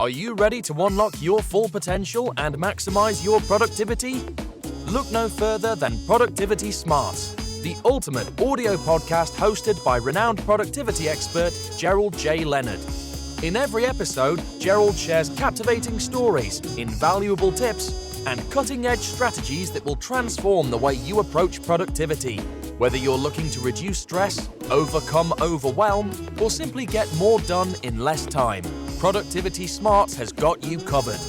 Are you ready to unlock your full potential and maximize your productivity? Look no further than Productivity Smarts, the ultimate audio podcast hosted by renowned productivity expert Gerald J. Leonard. In every episode, Gerald shares captivating stories, invaluable tips, and cutting-edge strategies that will transform the way you approach productivity. Whether you're looking to reduce stress, overcome overwhelm, or simply get more done in less time, Productivity Smarts has got you covered.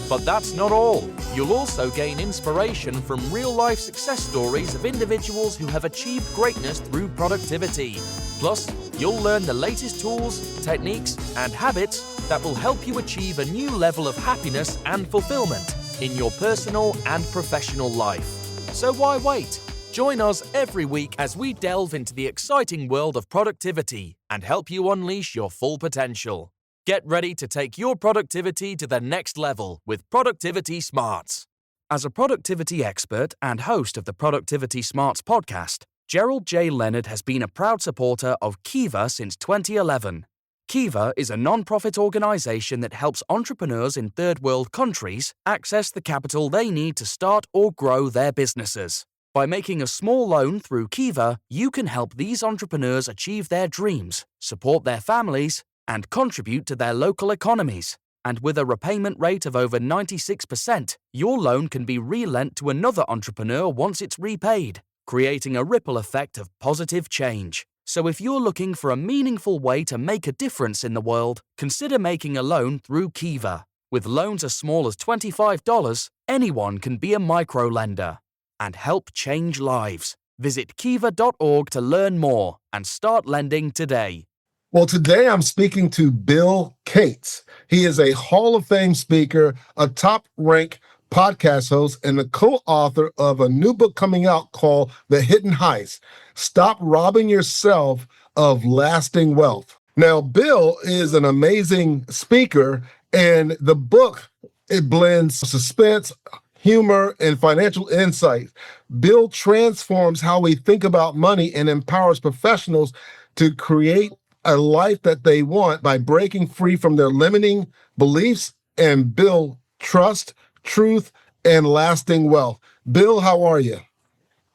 But that's not all. You'll also gain inspiration from real-life success stories of individuals who have achieved greatness through productivity. Plus, you'll learn the latest tools, techniques, and habits that will help you achieve a new level of happiness and fulfillment in your personal and professional life. So why wait? Join us every week as we delve into the exciting world of productivity and help you unleash your full potential. Get ready to take your productivity to the next level with Productivity Smarts. As a productivity expert and host of the Productivity Smarts podcast, Gerald J. Leonard has been a proud supporter of Kiva since 2011. Kiva is a non-profit organization that helps entrepreneurs in third world countries access the capital they need to start or grow their businesses. By making a small loan through Kiva, you can help these entrepreneurs achieve their dreams, support their families, and contribute to their local economies. And with a repayment rate of over 96%, your loan can be re-lent to another entrepreneur once it's repaid, creating a ripple effect of positive change. So if you're looking for a meaningful way to make a difference in the world, consider making a loan through Kiva. With loans as small as $25, anyone can be a microlender and help change lives. Visit kiva.org to learn more and start lending today. Well, today I'm speaking to Bill Cates. He is a Hall of Fame speaker, a top-ranked podcast host, and the co-author of a new book coming out called The Hidden Heist: Stop Robbing Yourself of Lasting Wealth. Now, Bill is an amazing speaker, and the book, it blends suspense, humor, and financial insight. Bill transforms how we think about money and empowers professionals to create a life that they want by breaking free from their limiting beliefs and build trust, truth, and lasting wealth. Bill, how are you?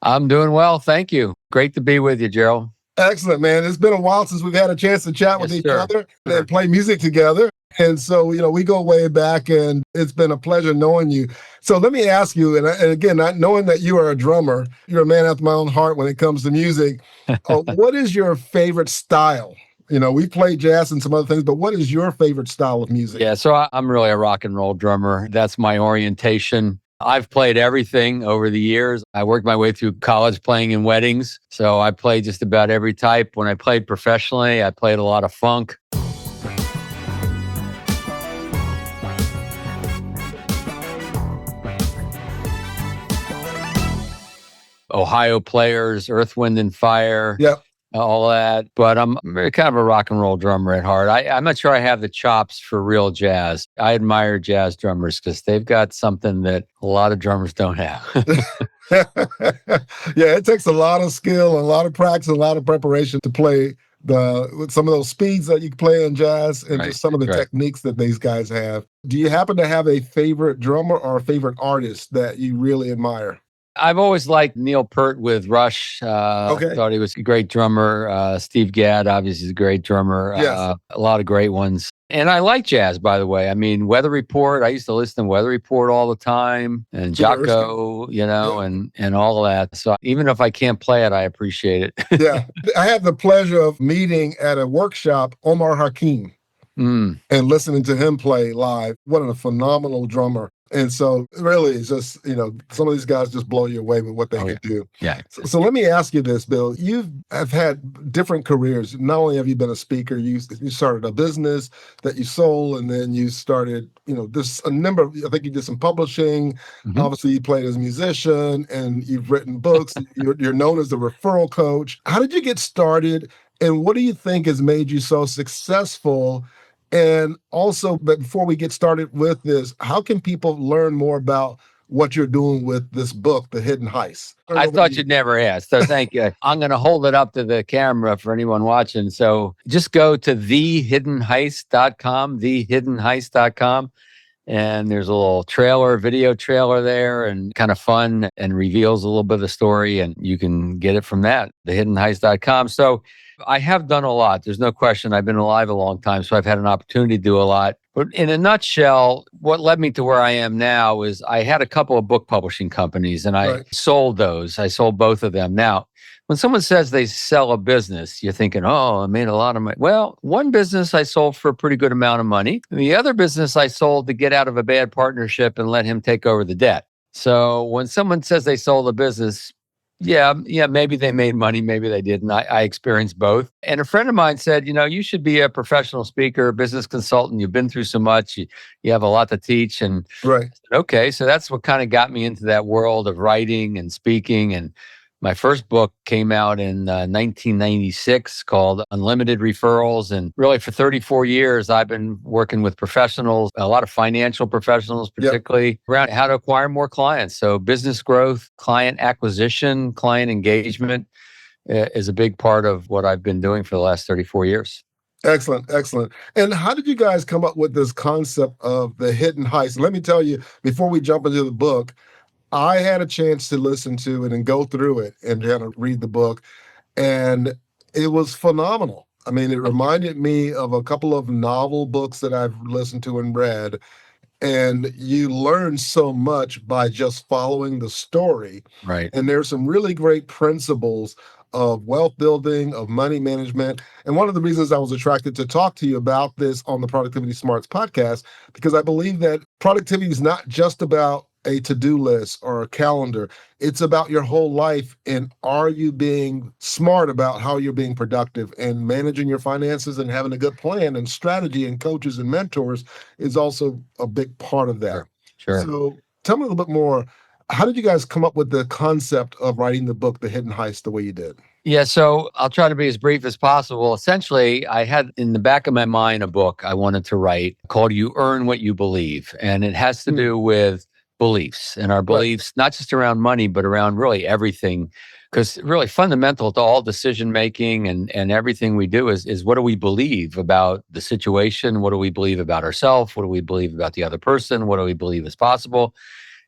I'm doing well, thank you. Great to be with you, Gerald. Excellent, man. It's been a while since we've had a chance to chat with each other and play music together. And so, we go way back, and it's been a pleasure knowing you. So let me ask you, and again, not knowing that you are a drummer, you're a man after my own heart when it comes to music. What is your favorite style? We play jazz and some other things, but what is your favorite style of music? Yeah, so I'm really a rock and roll drummer. That's my orientation. I've played everything over the years. I worked my way through college playing in weddings. So I played just about every type. When I played professionally, I played a lot of funk. Ohio Players, Earth, Wind, and Fire. Yep. All that, but I'm very kind of a rock and roll drummer at heart. I'm not sure I have the chops for real jazz. I admire jazz drummers because they've got something that a lot of drummers don't have. Yeah, it takes a lot of skill, a lot of practice, a lot of preparation to play with some of those speeds that you play in jazz and just some of the techniques that these guys have. Do you happen to have a favorite drummer or a favorite artist that you really admire? I've always liked Neil Peart with Rush. Thought he was a great drummer. Steve Gadd, obviously, is a great drummer. Yes. A lot of great ones. And I like jazz, by the way. I mean, Weather Report. I used to listen to Weather Report all the time, and Jocko, and all of that. So even if I can't play it, I appreciate it. Yeah. I had the pleasure of meeting at a workshop Omar Hakim and listening to him play live. What a phenomenal drummer. And so really it's just, some of these guys just blow you away with what they can do. Yeah. So let me ask you this, Bill. You have had different careers. Not only have you been a speaker, you started a business that you sold, and then you started, I think you did some publishing. Mm-hmm. Obviously, you played as a musician, and you've written books. You're known as the referral coach. How did you get started, and what do you think has made you so successful? And also, but before we get started with this, how can people learn more about what you're doing with this book, The Hidden Heist. I thought you'd never ask. So thank you. I'm going to hold it up to the camera for anyone watching. So just go to thehiddenheist.com, thehiddenheist.com. And there's a little video trailer there, and kind of fun, and reveals a little bit of the story. And you can get it from that, thehiddenheist.com. So I have done a lot. There's no question. I've been alive a long time, so I've had an opportunity to do a lot. But in a nutshell, what led me to where I am now is I had a couple of book publishing companies, and I sold those. I sold both of them. Now, when someone says they sell a business, you're thinking, oh, I made a lot of money. Well, one business I sold for a pretty good amount of money. And the other business I sold to get out of a bad partnership and let him take over the debt. So when someone says they sold a business, yeah, maybe they made money, maybe they didn't. I experienced both. And a friend of mine said, you should be a professional speaker, a business consultant. You've been through so much. You have a lot to teach. And I said, okay, so that's what kind of got me into that world of writing and speaking. And my first book came out in 1996 called Unlimited Referrals. And really for 34 years, I've been working with professionals, a lot of financial professionals, particularly around how to acquire more clients. So business growth, client acquisition, client engagement is a big part of what I've been doing for the last 34 years. Excellent, excellent. And how did you guys come up with this concept of the hidden heist? Let me tell you, before we jump into the book, I had a chance to listen to it and go through it and kind of read the book, and it was phenomenal. I mean, it reminded me of a couple of novel books that I've listened to and read, and you learn so much by just following the story. Right. And there's some really great principles of wealth building, of money management. And one of the reasons I was attracted to talk to you about this on the Productivity Smarts podcast, because I believe that productivity is not just about a to-do list or a calendar. It's about your whole life. And are you being smart about how you're being productive, and managing your finances and having a good plan and strategy, and coaches and mentors is also a big part of that. Sure. So tell me a little bit more. How did you guys come up with the concept of writing the book, The Hidden Heist, the way you did? Yeah, so I'll try to be as brief as possible. Essentially, I had in the back of my mind a book I wanted to write called You Earn What You Believe. And it has to do with beliefs, and our beliefs, not just around money, but around really everything. Because really fundamental to all decision making and everything we do is what do we believe about the situation? What do we believe about ourselves? What do we believe about the other person? What do we believe is possible?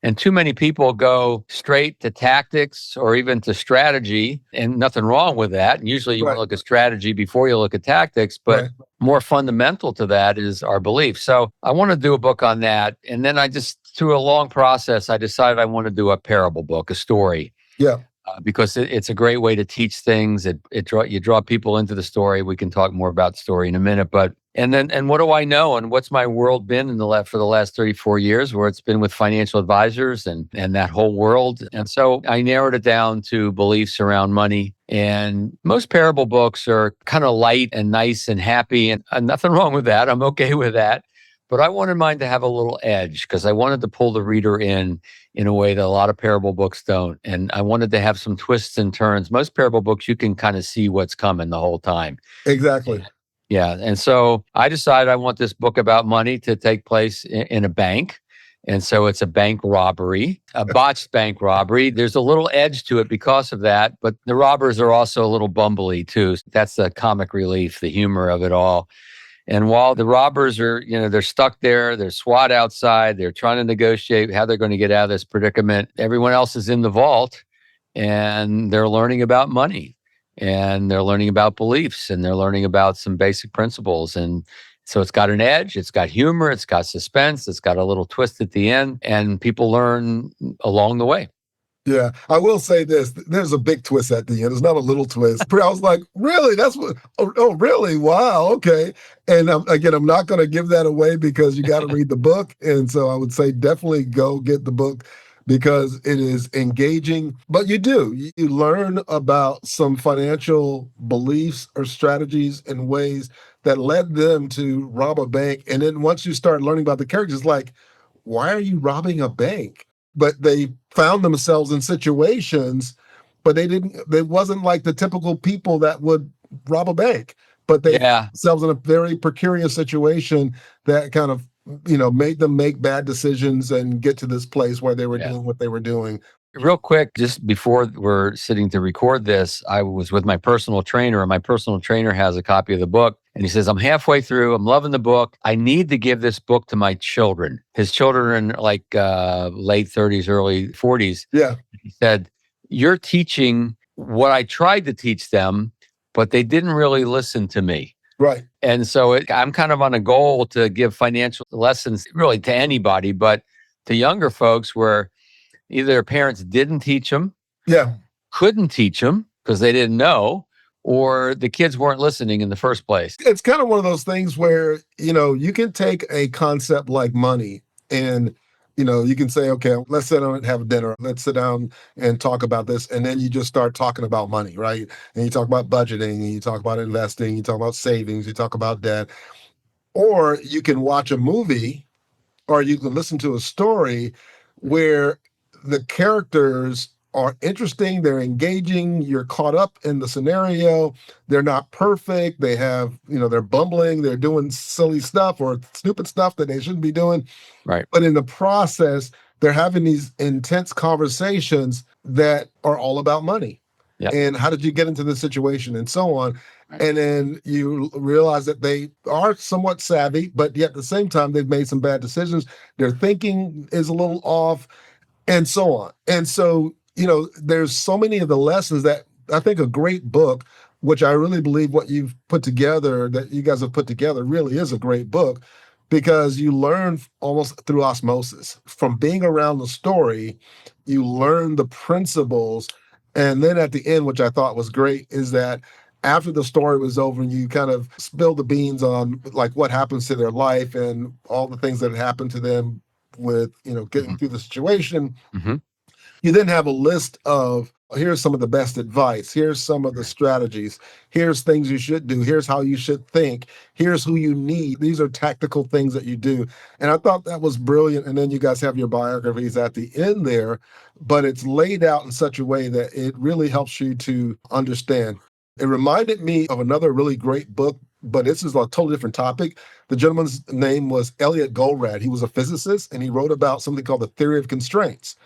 And too many people go straight to tactics or even to strategy, and nothing wrong with that. And usually you want to look at strategy before you look at tactics, but more fundamental to that is our belief. So I want to do a book on that. And then I just, through a long process, I decided I want to do a parable book, a story. Yeah. Because it's a great way to teach things. You draw people into the story. We can talk more about the story in a minute, but and what do I know, and what's my world been for the last 34 years, where it's been with financial advisors and that whole world. And so I narrowed it down to beliefs around money. And most parable books are kind of light and nice and happy, and nothing wrong with that. I'm okay with that. But I wanted mine to have a little edge, because I wanted to pull the reader in a way that a lot of parable books don't. And I wanted to have some twists and turns. Most parable books, you can kind of see what's coming the whole time. Exactly. Yeah. And so I decided I want this book about money to take place in a bank. And so it's a bank robbery, a botched bank robbery. There's a little edge to it because of that, but the robbers are also a little bumbly too. That's the comic relief, the humor of it all. And while the robbers are, they're stuck there, they're SWAT outside, they're trying to negotiate how they're going to get out of this predicament, everyone else is in the vault, and they're learning about money, and they're learning about beliefs, and they're learning about some basic principles. And so it's got an edge, it's got humor, it's got suspense, it's got a little twist at the end, and people learn along the way. Yeah, I will say this. There's a big twist at the end. It's not a little twist. I was like, really? That's what? Oh, really? Wow. Okay. And again, I'm not going to give that away, because you got to read the book. And so I would say definitely go get the book, because it is engaging. But you learn about some financial beliefs or strategies and ways that led them to rob a bank. And then once you start learning about the characters, like, why are you robbing a bank? But they found themselves in situations, but they wasn't like the typical people that would rob a bank, but they found themselves in a very precarious situation that kind of made them make bad decisions and get to this place where they were Yeah. doing what they were doing. Real quick, just before we're sitting to record this, I was with my personal trainer, and my personal trainer has a copy of the book. And he says, I'm halfway through. I'm loving the book. I need to give this book to my children. His children are in like late 30s, early 40s. Yeah. He said, you're teaching what I tried to teach them, but they didn't really listen to me. Right. And so I'm kind of on a goal to give financial lessons really to anybody, but to younger folks where either their parents didn't teach them, Yeah. couldn't teach them because they didn't know, or the kids weren't listening in the first place. It's kind of one of those things where, you can take a concept like money and, you can say, okay, let's sit down and have dinner. Let's sit down and talk about this. And then you just start talking about money, right? And you talk about budgeting, and you talk about investing, you talk about savings, you talk about debt. Or you can watch a movie or you can listen to a story where the characters are interesting, they're engaging, you're caught up in the scenario, they're not perfect, they have, they're bumbling, they're doing silly stuff or stupid stuff that they shouldn't be doing. Right. But in the process, they're having these intense conversations that are all about money. Yep. And how did you get into this situation and so on. Right. And then you realize that they are somewhat savvy, but yet at the same time, they've made some bad decisions. Their thinking is a little off and so on. And so, there's so many of the lessons that I think a great book, which I really believe what you've put together, that you guys have put together really is a great book because you learn almost through osmosis. From being around the story, you learn the principles. And then at the end, which I thought was great, is that after the story was over and you kind of spill the beans on like what happens to their life and all the things that happened to them with, getting through the situation, you then have a list of, here's some of the best advice, here's some of the strategies, here's things you should do, here's how you should think, here's who you need. These are tactical things that you do. And I thought that was brilliant. And then you guys have your biographies at the end there, but it's laid out in such a way that it really helps you to understand. It reminded me of another really great book, but this is a totally different topic. The gentleman's name was Elliot Goldratt. He was a physicist, and he wrote about something called the theory of constraints.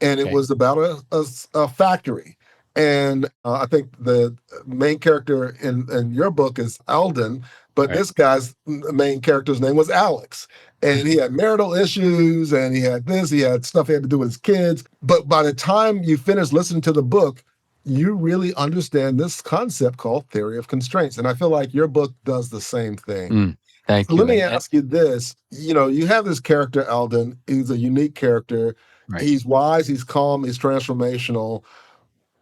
And it was about a factory. And I think the main character in your book is Elden, but this guy's main character's name was Alex. And he had marital issues, and he had stuff he had to do with his kids. But by the time you finish listening to the book, you really understand this concept called theory of constraints. And I feel like your book does the same thing. Thank you. Let me ask you this. You have this character, Elden. He's a unique character. Right. He's wise, he's calm, he's transformational.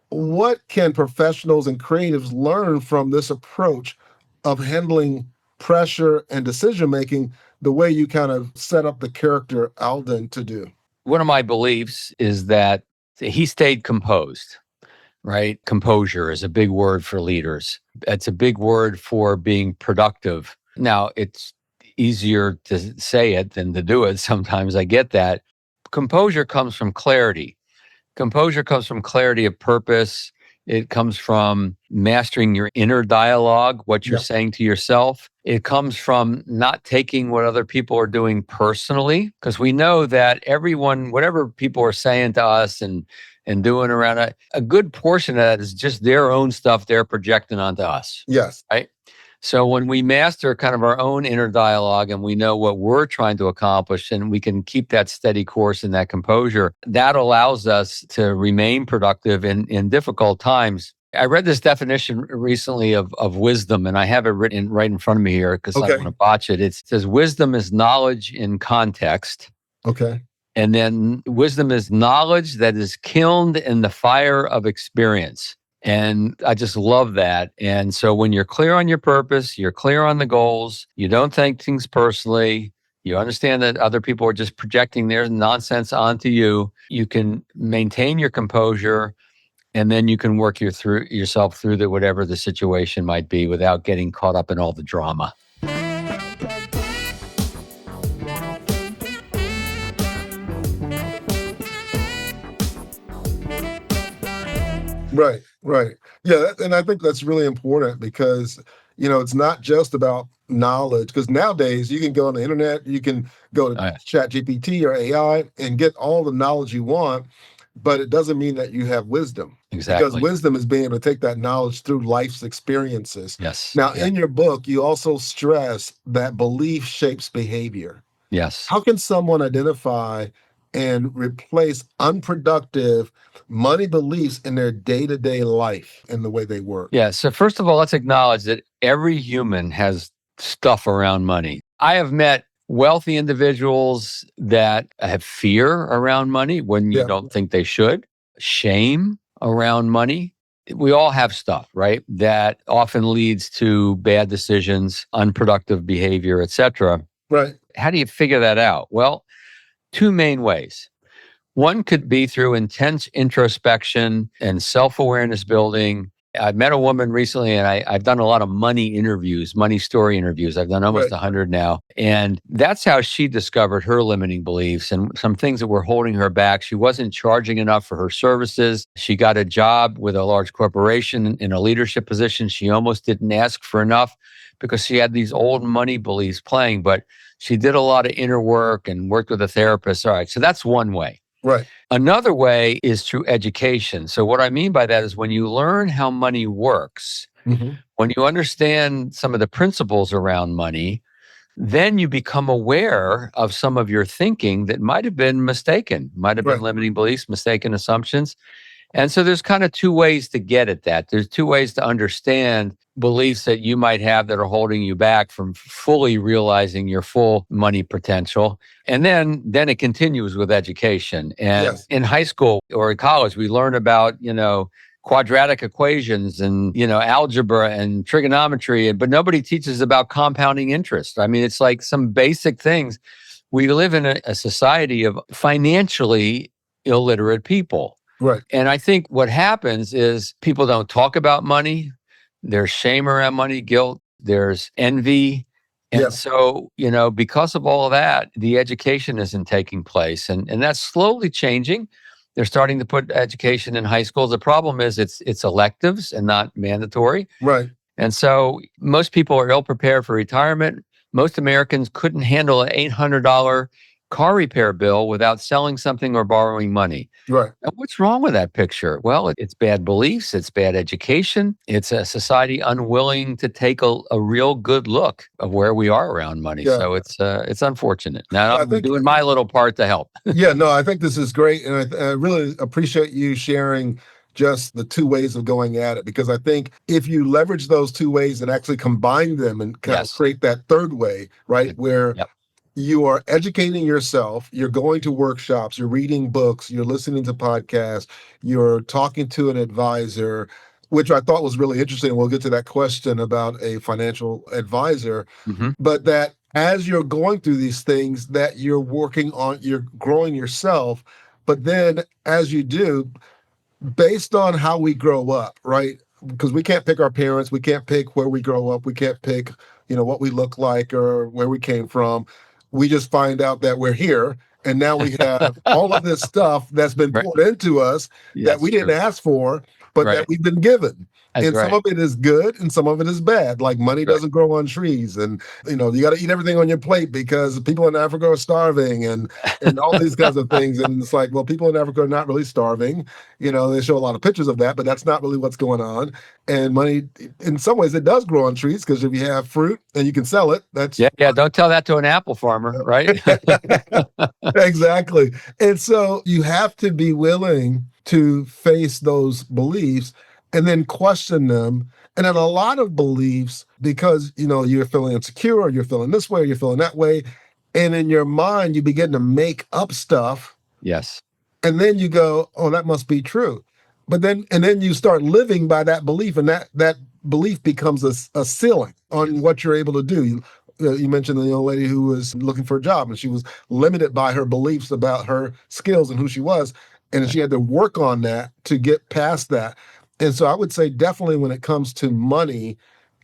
What can professionals and creatives learn from this approach of handling pressure and decision-making the way you kind of set up the character Elden to do? One of my beliefs is that he stayed composed, right? Composure is a big word for leaders. It's a big word for being productive. Now, it's easier to say it than to do it. Sometimes I get that. Composure comes from clarity. Composure comes from clarity of purpose. It comes from mastering your inner dialogue, what you're saying to yourself. It comes from not taking what other people are doing personally, because we know that everyone, whatever people are saying to us and doing around it, a good portion of that is just their own stuff they're projecting onto us. Yes. Right? So when we master kind of our own inner dialogue and we know what we're trying to accomplish and we can keep that steady course and that composure, that allows us to remain productive in difficult times. I read this definition recently of wisdom, and I have it written right in front of me here because I don't want to botch it. It says wisdom is knowledge in context. Okay. And then wisdom is knowledge that is kilned in the fire of experience. And I just love that. And so when you're clear on your purpose, you're clear on the goals, you don't take things personally, you understand that other people are just projecting their nonsense onto you, you can maintain your composure, and then you can work yourself through whatever the situation might be without getting caught up in all the drama. Right, right. Yeah, and I think that's really important because, it's not just about knowledge. Because nowadays you can go on the internet, you can go to Yes, Chat GPT or AI and get all the knowledge you want, but it doesn't mean that you have wisdom. Because exactly. wisdom is being able to take that knowledge through life's experiences. Yes, Now, yes, in your book, you also stress that belief shapes behavior. yes. How can someone identify and replace unproductive money beliefs in their day-to-day life and the way they work? Yeah. So, first of all, let's acknowledge that every human has stuff around money. I have met wealthy individuals that have fear around money when you Yeah, don't think they should, shame around money. We all have stuff, right? That often leads to bad decisions, unproductive behavior, etc. right, How do you figure that out? Well, two main ways. One could be through intense introspection and self awareness building. I met a woman recently, and I've done a lot of money interviews, money story interviews. I've done almost right, 100 now. And that's how she discovered her limiting beliefs and some things that were holding her back. She wasn't charging enough for her services. She got a job with a large corporation in a leadership position. She almost didn't ask for enough because she had these old money beliefs playing, but she did a lot of inner work and worked with a therapist. All right. So that's one way. right. Another way is through education. So, what I mean by that is when you learn how money works, Mhm. when you understand some of the principles around money, then you become aware of some of your thinking that might have been mistaken, might have been Right, limiting beliefs, mistaken assumptions. And so there's kind of two ways to get at that. There's two ways to understand beliefs that you might have that are holding you back from fully realizing your full money potential. And then it continues with education. And yes. in high school or in college, we learn about, quadratic equations and, algebra and trigonometry, but nobody teaches about compounding interest. I mean, it's like some basic things. We live in a society of financially illiterate people. Right, And I think what happens is people don't talk about money. There's shame around money, guilt, there's envy. yeah, And so, because of all of that, the education isn't taking place. And that's slowly changing. They're starting to put education in high schools. The problem is it's electives and not mandatory. right. And so most people are ill prepared for retirement. Most Americans couldn't handle an $800 car repair bill without selling something or borrowing money. Right. And what's wrong with that picture? Well, it's bad beliefs, it's bad education, it's a society unwilling to take a real good look of where we are around money. Yeah. So it's unfortunate. Now I I'm think, doing my little part to help. yeah, no, I think this is great. And I really appreciate you sharing just the two ways of going at it, because I think if you leverage those two ways and actually combine them and kind of Yes. create that third way, right, where Yep. you are educating yourself, you're going to workshops, you're reading books, you're listening to podcasts, you're talking to an advisor, which I thought was really interesting. We'll get to that question about a financial advisor, Hmm. but that as you're going through these things that you're working on, you're growing yourself. But then as you do, based on how we grow up, right? Because we can't pick our parents, we can't pick where we grow up, we can't pick, what we look like or where we came from. We just find out that we're here, and now we have all of this stuff that's been Right. poured into us that we Yes, didn't true. ask for, but that Right. we've been given. That's And some right. of it is good and some of it is bad. Like money Right. doesn't grow on trees, and you got to eat everything on your plate because people in Africa are starving, and all these kinds of things. And it's like, well, people in Africa are not really starving. They show a lot of pictures of that, but that's not really what's going on. And money, in some ways, it does grow on trees because if you have fruit and you can sell it, that's Yeah, yeah. Don't tell that to an apple farmer, right? exactly. And so you have to be willing to face those beliefs and then question them. And then a lot of beliefs, because you're feeling insecure, or you're feeling this way, or you're feeling that way. And in your mind, you begin to make up stuff. Yes. And then you go, oh, that must be true. And then you start living by that belief, and that belief becomes a ceiling on what you're able to do. You mentioned the young lady who was looking for a job, and she was limited by her beliefs about her skills and who she was. And Right. she had to work on that to get past that. And so I would say definitely when it comes to money,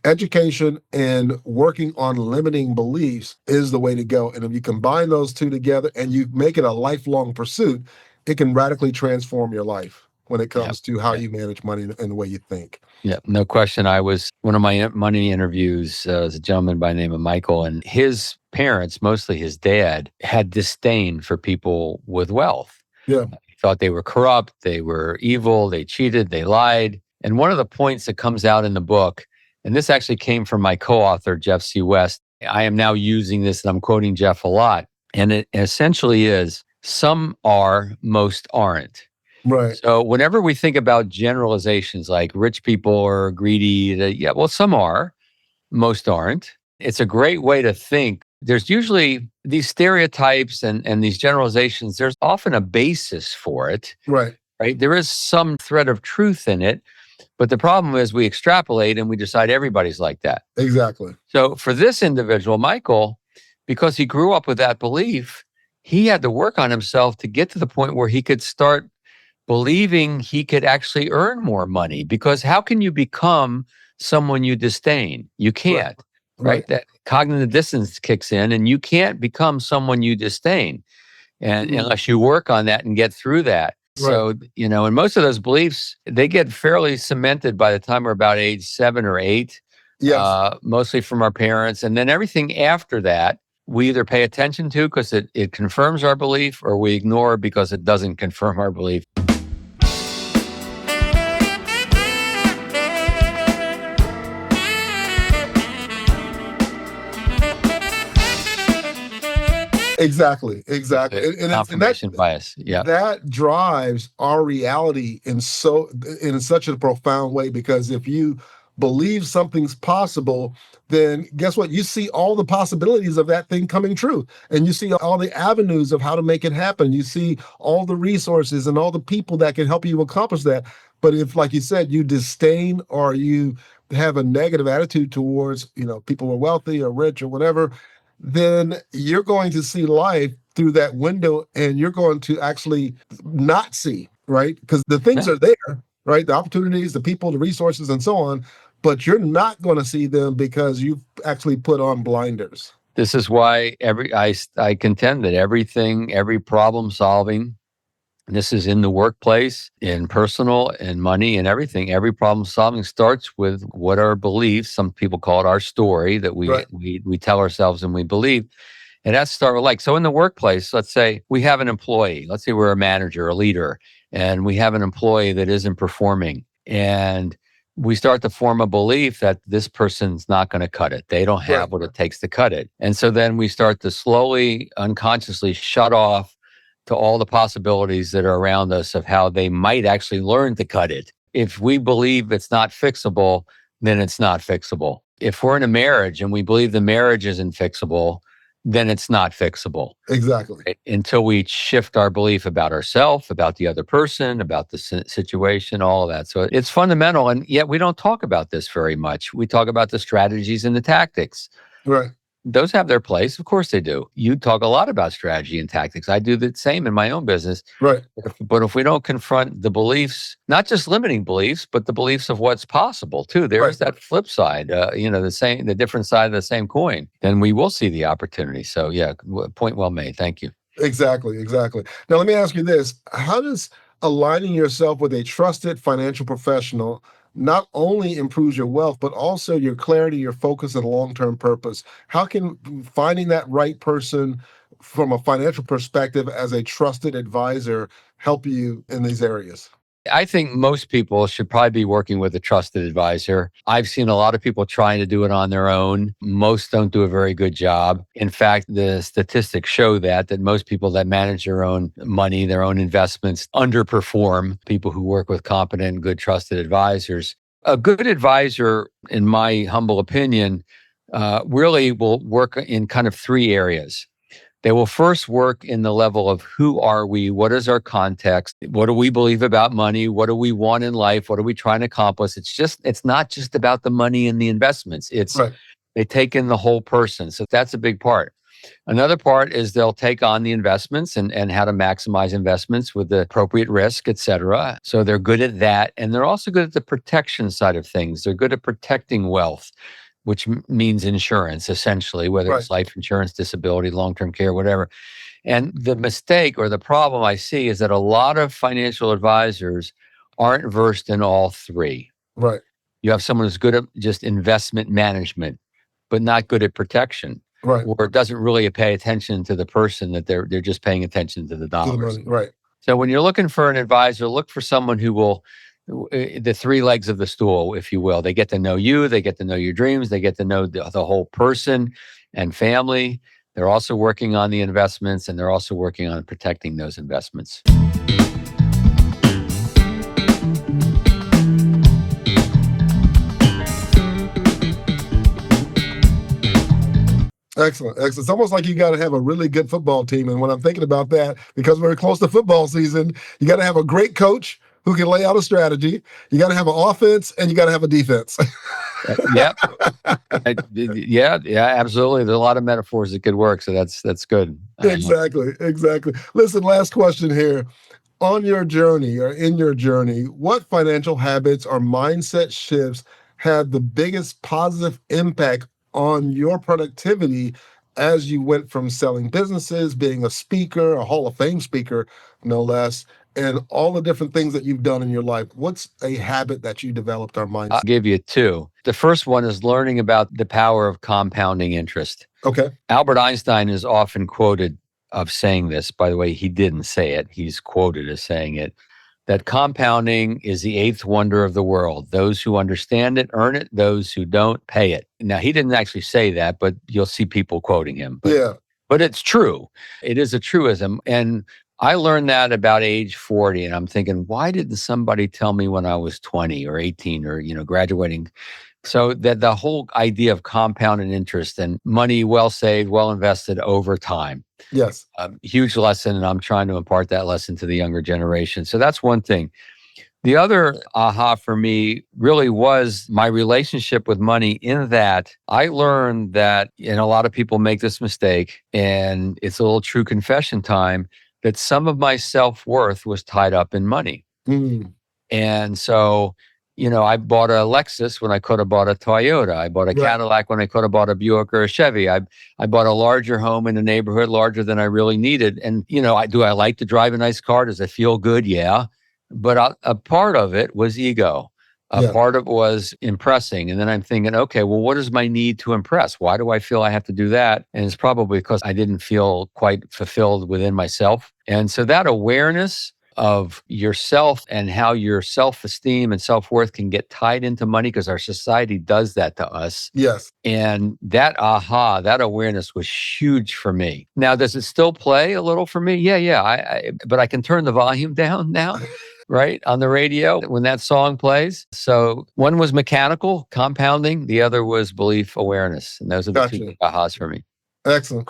education and working on limiting beliefs is the way to go. And if you combine those two together and you make it a lifelong pursuit, it can radically transform your life. when it Yeah. comes to how Yeah. you manage money and the way you think. Yeah, no question. I was one of my money interviews was a gentleman by the name of Michael, and his parents, mostly his dad, had disdain for people with wealth. Yeah. He thought they were corrupt, they were evil, they cheated, they lied. And one of the points that comes out in the book, and this actually came from my co-author, Jeff C. West. I am now using this, and I'm quoting Jeff a lot. And it essentially is, some are, most aren't. Right. So whenever we think about generalizations like rich people are greedy, yeah, well, some are, most aren't. It's a great way to think. There's usually these stereotypes and these generalizations, there's often a basis for it, Right. right? There is some thread of truth in it, but the problem is we extrapolate and we decide everybody's like that. Exactly. So for this individual, Michael, because he grew up with that belief, he had to work on himself to get to the point where he could start believing he could actually earn more money. Because how can you become someone you disdain? You can't, right? That cognitive dissonance kicks in and you can't become someone you disdain. And unless you work on that and get through that. So, and most of those beliefs, they get fairly cemented by the time we're about age 7 or 8, mostly from our parents. And then everything after that, we either pay attention to because it confirms our belief, or we ignore because it doesn't confirm our belief. Exactly. Confirmation bias. Yeah. That drives our reality in such a profound way, because if you believe something's possible, then guess what? You see all the possibilities of that thing coming true. And you see all the avenues of how to make it happen. You see all the resources and all the people that can help you accomplish that. But if, like you said, you disdain or you have a negative attitude towards, people who are wealthy or rich or whatever, then you're going to see life through that window and you're going to actually not see, right? Because the things are there, right? The opportunities, the people, the resources, and so on, but you're not going to see them because you've actually put on blinders. This is why I contend that every problem solving, this is in the workplace, in personal and money and everything. Every problem solving starts with what our beliefs, some people call it our story, that we tell ourselves and we believe. And that's start with so in the workplace, let's say we have an employee, let's say we're a manager, a leader, and we have an employee that isn't performing. And we start to form a belief that this person's not going to cut it. They don't have what it takes to cut it. And so then we start to slowly, unconsciously shut off to all the possibilities that are around us of how they might actually learn to cut it. If we believe it's not fixable, then it's not fixable. If we're in a marriage and we believe the marriage isn't fixable, then it's not fixable. Exactly. Right? Until we shift our belief about ourselves, about the other person, about the situation, all of that. So it's fundamental. And yet we don't talk about this very much. We talk about the strategies and the tactics. Right. Those have their place. Of course they do. You talk a lot about strategy and tactics. I do the same in my own business. Right. But if we don't confront the beliefs, not just limiting beliefs, but the beliefs of what's possible too, there's that flip side, the different side of the same coin, then we will see the opportunity. So yeah, point well made. Thank you. Exactly. Now, let me ask you this. How does aligning yourself with a trusted financial professional not only improves your wealth, but also your clarity, your focus, and long-term purpose? How can finding that right person from a financial perspective as a trusted advisor help you in these areas? I think most people should probably be working with a trusted advisor. I've seen a lot of people trying to do it on their own. Most don't do a very good job. In fact, the statistics show that most people that manage their own money, their own investments, underperform people who work with competent, good, trusted advisors. A good advisor, in my humble opinion, really will work in kind of 3 areas. They will first work in the level of who are we? What is our context? What do we believe about money? What do we want in life? What are we trying to accomplish? It's not just about the money and the investments. They take in the whole person. So that's a big part. Another part is they'll take on the investments and how to maximize investments with the appropriate risk, et cetera. So they're good at that. And they're also good at the protection side of things. They're good at protecting wealth, which means insurance, essentially, whether it's life insurance, disability, long-term care, whatever. And the mistake or the problem I see is that a lot of financial advisors aren't versed in all three. Right. You have someone who's good at just investment management, but not good at protection, Right. or doesn't really pay attention to the person, that they're just paying attention to the To the dollars. money. Right. So when you're looking for an advisor, look for someone who will, the three legs of the stool, if you will. They get to know you, they get to know your dreams, they get to know the whole person and family. They're also working on the investments, and they're also working on protecting those investments. Excellent. Excellent. It's almost like you got to have a really good football team. And when I'm thinking about that, because we're close to football season, you got to have a great coach who can lay out a strategy. You got to have an offense, and you got to have a defense. Yeah. Yeah, absolutely. There's a lot of metaphors that could work. So that's good. Exactly. Listen, last question here. On your journey, or in your journey, what financial habits or mindset shifts had the biggest positive impact on your productivity as you went from selling businesses, being a speaker, a Hall of Fame speaker, no less, and all the different things that you've done in your life? What's a habit that you developed or mindset? I'll give you two. The first one is learning about the power of compounding interest. Okay. Albert Einstein is often quoted of saying this. By the way, he didn't say it. He's quoted as saying it, that compounding is the eighth wonder of the world. Those who understand it earn it. Those who don't pay it. Now, he didn't actually say that, but you'll see people quoting him. But it's true. It is a truism. And I learned that about age 40. And I'm thinking, why didn't somebody tell me when I was 20 or 18 or, graduating? So that the whole idea of compounded interest and money well saved, well invested over time. Yes. Huge lesson. And I'm trying to impart that lesson to the younger generation. So that's one thing. The other aha for me really was my relationship with money, in that I learned that, and a lot of people make this mistake, and it's a little true confession time, that some of my self-worth was tied up in money. Mm. And so, I bought a Lexus when I could have bought a Toyota. I bought a Cadillac when I could have bought a Buick or a Chevy. I bought a larger home in a neighborhood, larger than I really needed. And, do I like to drive a nice car? Does it feel good? Yeah. But a part of it was ego. A part of it was impressing. And then I'm thinking, okay, well, what is my need to impress? Why do I feel I have to do that? And it's probably because I didn't feel quite fulfilled within myself. And so that awareness of yourself and how your self-esteem and self-worth can get tied into money, because our society does that to us. Yes. And that awareness was huge for me. Now, does it still play a little for me? Yeah. But I can turn the volume down now, right, on the radio when that song plays. So one was mechanical, compounding. The other was belief awareness. And those are the two ahas for me. Excellent.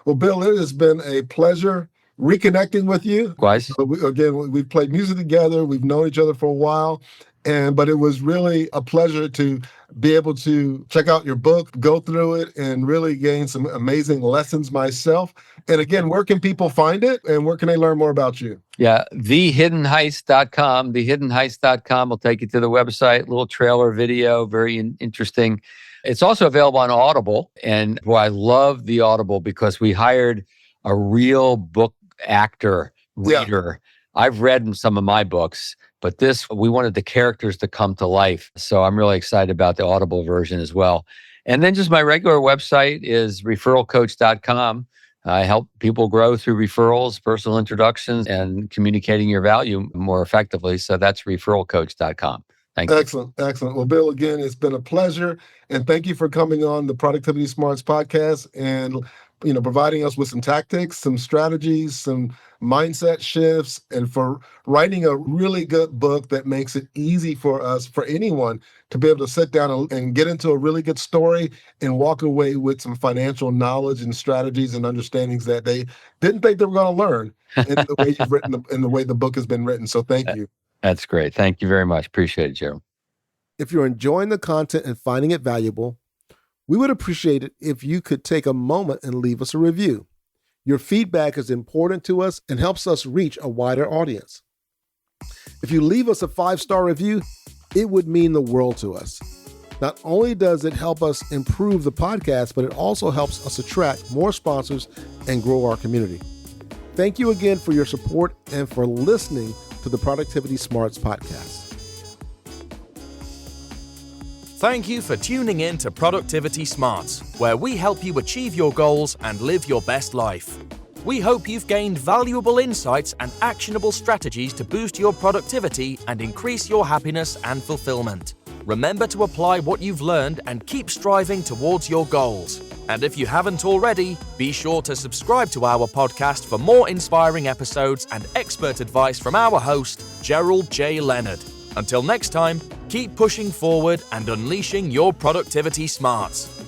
Well, Bill, it has been a pleasure reconnecting with you. Likewise. We've played music together. We've known each other for a while. But it was really a pleasure to be able to check out your book, go through it, and really gain some amazing lessons myself. And again, where can people find it, and where can they learn more about you? Yeah, thehiddenheist.com. Thehiddenheist.com will take you to the website, little trailer video, very interesting. It's also available on Audible. And boy, I love the Audible because we hired a real book actor, reader. I've read some of my books, but we wanted the characters to come to life. So I'm really excited about the Audible version as well. And then just my regular website is referralcoach.com. I help people grow through referrals, personal introductions, and communicating your value more effectively. So that's referralcoach.com. Thank you. Excellent. Well, Bill, again, it's been a pleasure. And thank you for coming on the Productivity Smarts podcast and providing us with some tactics, some strategies, some mindset shifts, and for writing a really good book that makes it easy for anyone to be able to sit down and get into a really good story and walk away with some financial knowledge and strategies and understandings that they didn't think they were going to learn in the way you've written, in the way the book has been written. So thank you. That's great. Thank you very much. Appreciate it, Gerald. If you're enjoying the content and finding it valuable, we would appreciate it if you could take a moment and leave us a review. Your feedback is important to us and helps us reach a wider audience. If you leave us a 5-star review, it would mean the world to us. Not only does it help us improve the podcast, but it also helps us attract more sponsors and grow our community. Thank you again for your support and for listening to the Productivity Smarts podcast. Thank you for tuning in to Productivity Smarts, where we help you achieve your goals and live your best life. We hope you've gained valuable insights and actionable strategies to boost your productivity and increase your happiness and fulfillment. Remember to apply what you've learned and keep striving towards your goals. And if you haven't already, be sure to subscribe to our podcast for more inspiring episodes and expert advice from our host, Gerald J. Leonard. Until next time, keep pushing forward and unleashing your productivity smarts.